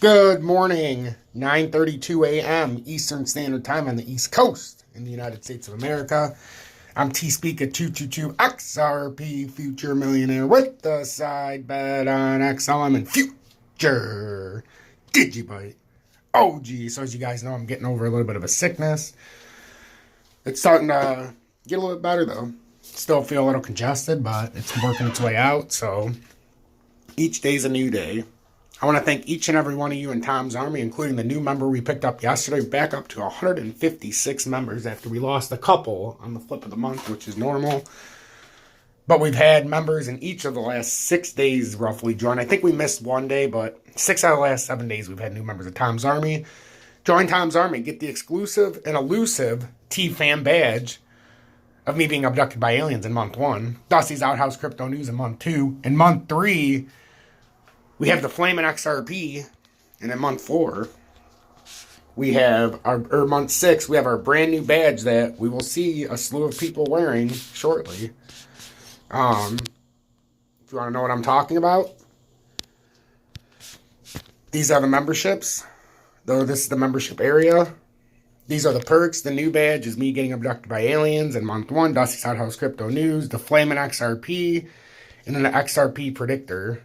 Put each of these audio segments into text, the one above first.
Good morning, 9:32 a.m. Eastern Standard Time on the East Coast in the United States of America. I'm T-Speaker 222 XRP Future Millionaire with the side bet on XLM and Future DGB OG. So as you guys know, I'm getting over a little bit of a sickness. It's starting to get a little bit better though. Still feel a little congested, but it's working its way out. So each day's a new day. I want to thank each and every one of you in Tom's Army, including the new member we picked up yesterday, back up to 156 members after we lost a couple on the flip of the month, which is normal. But we've had members in each of the last 6 days roughly join. I think we missed one day, but 6 out of the last 7 days we've had new members of Tom's Army. Join Tom's Army. Get the exclusive and elusive TFAM badge of me being abducted by aliens in month 1. Dusty's Outhouse Crypto News in month 2. In month 3... we have the Flamin' XRP, and in month 4, we have month 6, we have our brand new badge that we will see a slew of people wearing shortly. If you want to know what I'm talking about, these are the memberships. Though this is the membership area. These are the perks. The new badge is me getting abducted by aliens in month 1, Dusty's Outhouse Crypto News, the Flamin' XRP, and then the XRP Predictor,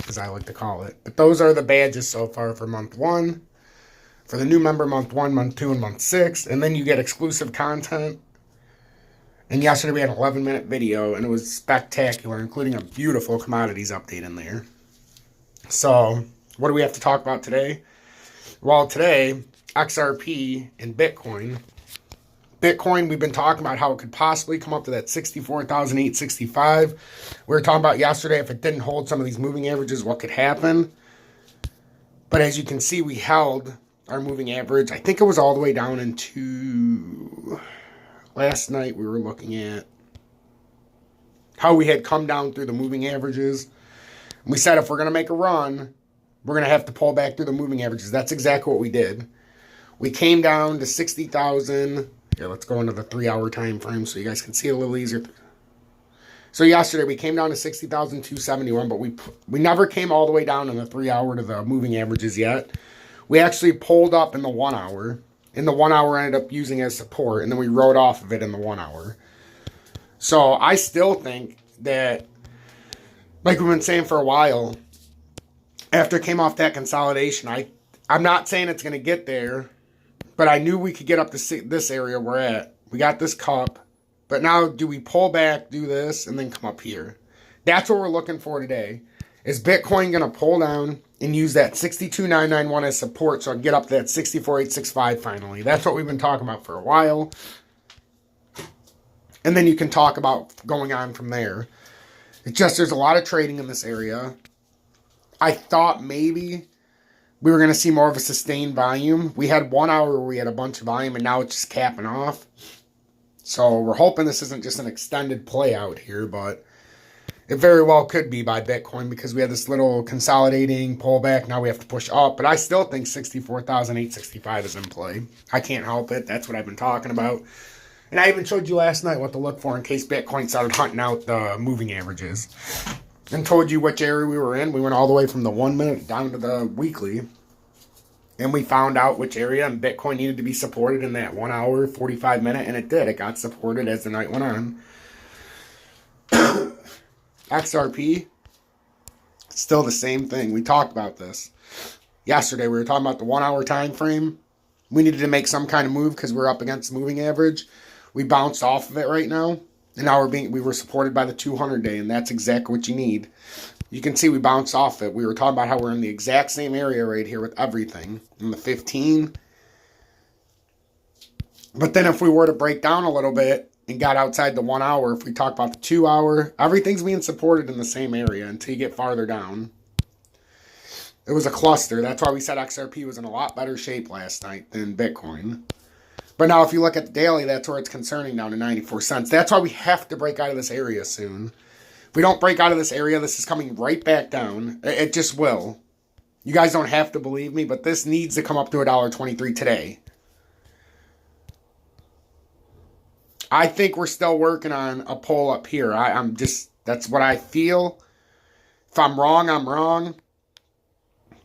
as I like to call it. But those are the badges so far for month 1. For the new member, month 1, month 2, and month 6. And then you get exclusive content. And yesterday we had an 11-minute video, and it was spectacular, including a beautiful commodities update in there. So, what do we have to talk about today? Well, today, XRP and Bitcoin. Bitcoin, we've been talking about how it could possibly come up to that 64,865. We were talking about yesterday if it didn't hold some of these moving averages, what could happen. But as you can see, we held our moving average. I think it was all the way down into... last night we were looking at how we had come down through the moving averages. And we said if we're going to make a run, we're going to have to pull back through the moving averages. That's exactly what we did. We came down to 60,000... Here, let's go into the 3-hour time frame so you guys can see it a little easier. So yesterday we came down to 60,271, but we never came all the way down in the 3-hour to the moving averages yet. We actually pulled up in the 1 hour. In the 1 hour ended up using as support, and then we rode off of it in the 1 hour. So I still think that, like we've been saying for a while, after it came off that consolidation, I'm not saying it's going to get there, but I knew we could get up to this area we're at. We got this cup. But now, do we pull back, do this, and then come up here? That's what we're looking for today. Is Bitcoin going to pull down and use that 62,991 as support so I can get up to that 64,865 finally? That's what we've been talking about for a while. And then you can talk about going on from there. It's just there's a lot of trading in this area. I thought maybe we were going to see more of a sustained volume. We had 1 hour where we had a bunch of volume, and now it's just capping off. So we're hoping this isn't just an extended play out here, but it very well could be by Bitcoin because we had this little consolidating pullback. Now we have to push up, but I still think 64,865 is in play. I can't help it. That's what I've been talking about. And I even showed you last night what to look for in case Bitcoin started hunting out the moving averages. And told you which area we were in. We went all the way from the 1 minute down to the weekly. And we found out which area and Bitcoin needed to be supported in that 1 hour, 45 minute. And it did. It got supported as the night went on. XRP, still the same thing. We talked about this. Yesterday we were talking about the 1 hour time frame. We needed to make some kind of move because we're up against the moving average. We bounced off of it right now. And now we were supported by the 200 day, and that's exactly what you need. You can see we bounced off it. We were talking about how we're in the exact same area right here with everything. In the 15. But then if we were to break down a little bit and got outside the 1 hour, if we talk about the 2 hour, everything's being supported in the same area until you get farther down. It was a cluster. That's why we said XRP was in a lot better shape last night than Bitcoin. But now if you look at the daily, that's where it's concerning down to 94 cents. That's why we have to break out of this area soon. If we don't break out of this area, this is coming right back down. It just will. You guys don't have to believe me, but this needs to come up to $1.23 today. I think we're still working on a pull up here. That's what I feel. If I'm wrong, I'm wrong.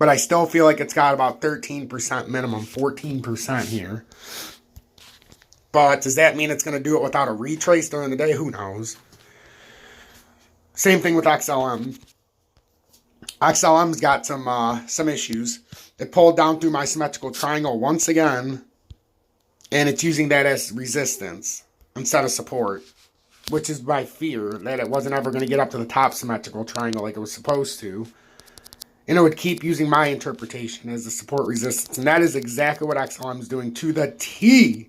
But I still feel like it's got about 13% minimum, 14% here. But does that mean it's going to do it without a retrace during the day? Who knows? Same thing with XLM. XLM's got some issues. It pulled down through my symmetrical triangle once again, and it's using that as resistance instead of support, which is my fear that it wasn't ever going to get up to the top symmetrical triangle like it was supposed to. And it would keep using my interpretation as the support resistance. And that is exactly what XLM is doing to the T.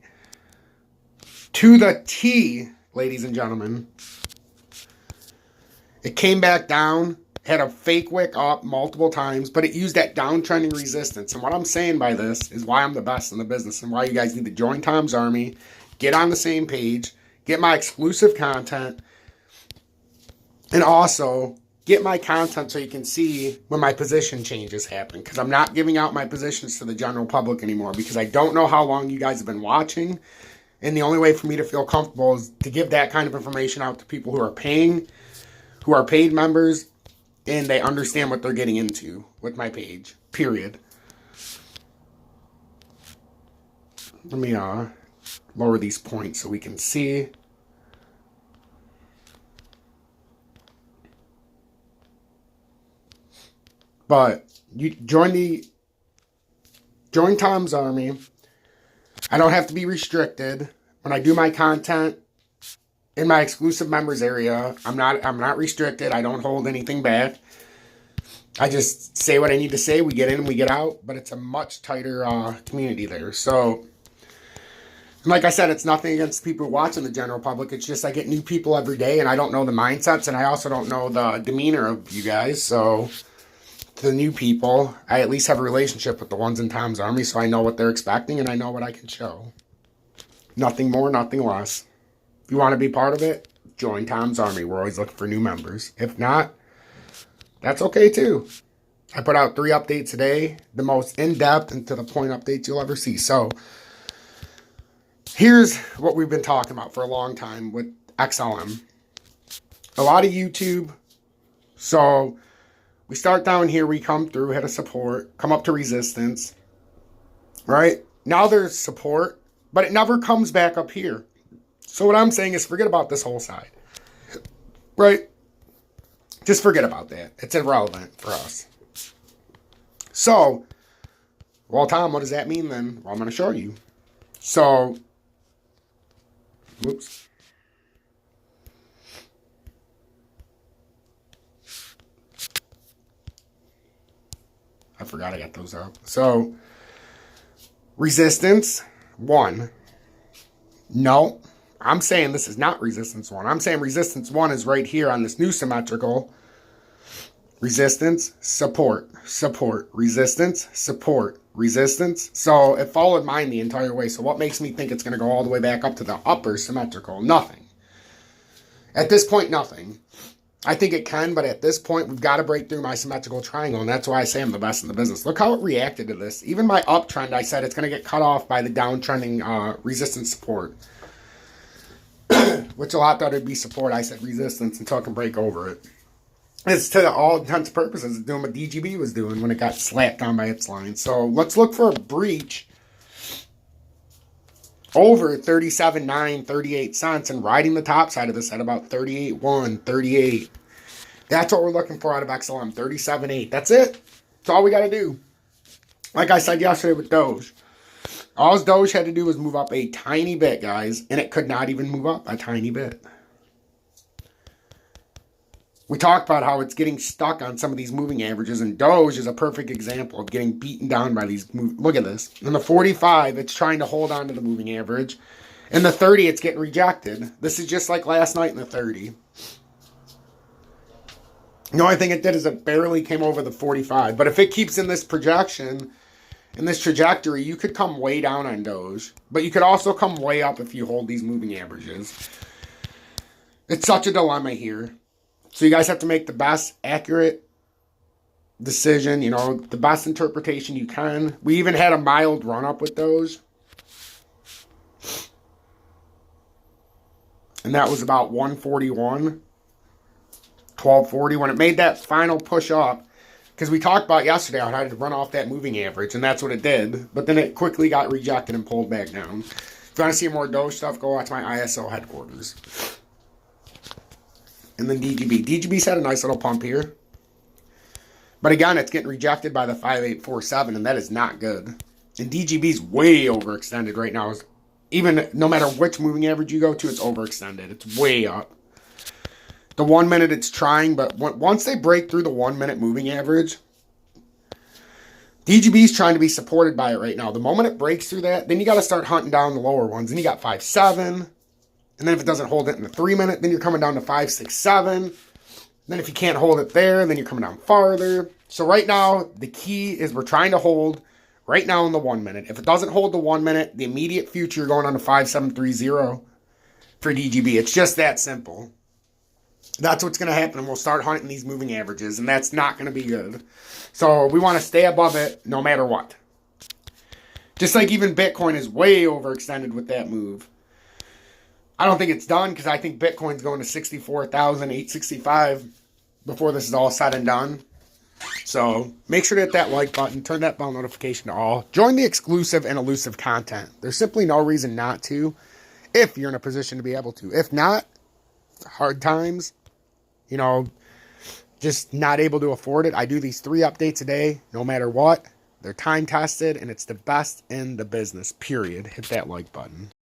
To the T, ladies and gentlemen. It came back down, had a fake wick up multiple times, but it used that downtrending resistance. And what I'm saying by this is why I'm the best in the business and why you guys need to join Tom's Army, get on the same page, get my exclusive content, and also get my content so you can see when my position changes happen. Because I'm not giving out my positions to the general public anymore because I don't know how long you guys have been watching. And the only way for me to feel comfortable is to give that kind of information out to people who are paying, who are paid members, and they understand what they're getting into with my page, period. Let me lower these points so we can see. But you join Tom's Army. I don't have to be restricted when I do my content in my exclusive members area. I'm not restricted. I don't hold anything back. I just say what I need to say. We get in and we get out, but it's a much tighter community there. So, like I said, it's nothing against people watching the general public. It's just I get new people every day, and I don't know the mindsets, and I also don't know the demeanor of you guys. So, to the new people, I at least have a relationship with the ones in Tom's Army, so I know what they're expecting, and I know what I can show. Nothing more, nothing less. If you want to be part of it, join Tom's Army. We're always looking for new members. If not, that's okay too. I put out 3 updates a day, the most in-depth and to-the-point updates you'll ever see. So, here's what we've been talking about for a long time with XLM. A lot of YouTube. So, we start down here, we come through, hit a support, come up to resistance, right? Now there's support, but it never comes back up here. So what I'm saying is forget about this whole side, right? Just forget about that. It's irrelevant for us. So, well, Tom, what does that mean then? Well, I'm going to show you. So, whoops. I forgot I got those up. So, resistance 1. No, I'm saying this is not resistance 1. I'm saying resistance 1 is right here on this new symmetrical. Resistance, support, support, resistance, support, resistance. So, it followed mine the entire way. So, what makes me think it's going to go all the way back up to the upper symmetrical? Nothing. At this point, nothing. I think it can, but at this point, we've got to break through my symmetrical triangle, and that's why I say I'm the best in the business. Look how it reacted to this. Even my uptrend, I said it's going to get cut off by the downtrending resistance support, which a lot thought it'd be support. I said resistance until it can break over it. It's to all intents and purposes doing what DGB was doing when it got slapped down by its line. So let's look for a breach over 37.9, 38 cents and riding the top side of this at about 38.1, 38. That's what we're looking for out of XLM, 37.8. That's it. That's all we got to do. Like I said yesterday with Doge. All Doge had to do was move up a tiny bit, guys, and it could not even move up a tiny bit. We talked about how it's getting stuck on some of these moving averages, and Doge is a perfect example of getting beaten down by these. Look at this. In the 45, it's trying to hold on to the moving average. In the 30, it's getting rejected. This is just like last night in the 30. The only thing it did is it barely came over the 45. But if it keeps in this projection, in this trajectory, you could come way down on Doge. But you could also come way up if you hold these moving averages. It's such a dilemma here. So you guys have to make the best accurate decision, you know, the best interpretation you can. We even had a mild run-up with those. And that was about 141, 1240. When it made that final push up, Because we talked about yesterday how I had to run off that moving average, and that's what it did. But then it quickly got rejected and pulled back down. If you want to see more Doge stuff, go watch my ISO headquarters. And then DGB. DGB's had a nice little pump here. But again, it's getting rejected by the 5847, and that is not good. And DGB's way overextended right now. Even no matter which moving average you go to, it's overextended. It's way up. The 1 minute it's trying, but once they break through the 1 minute moving average, DGB's trying to be supported by it right now. The moment it breaks through that, then you got to start hunting down the lower ones. And you got 5.7. And then if it doesn't hold it in the 3 minute, then you're coming down to 5.67. Then if you can't hold it there, then you're coming down farther. So right now, the key is we're trying to hold right now in the 1 minute. If it doesn't hold the 1 minute, the immediate future, you're going on to 5.730 for DGB. It's just that simple. That's what's going to happen. And we'll start hunting these moving averages, and that's not going to be good. So we want to stay above it no matter what. Just like even Bitcoin is way overextended with that move. I don't think it's done because I think Bitcoin's going to 64,865 before this is all said and done. So make sure to hit that like button, turn that bell notification to all. Join the exclusive and elusive content. There's simply no reason not to if you're in a position to be able to. If not, hard times, you know, just not able to afford it. I do these 3 updates a day, no matter what. They're time tested, and it's the best in the business, period. Hit that like button.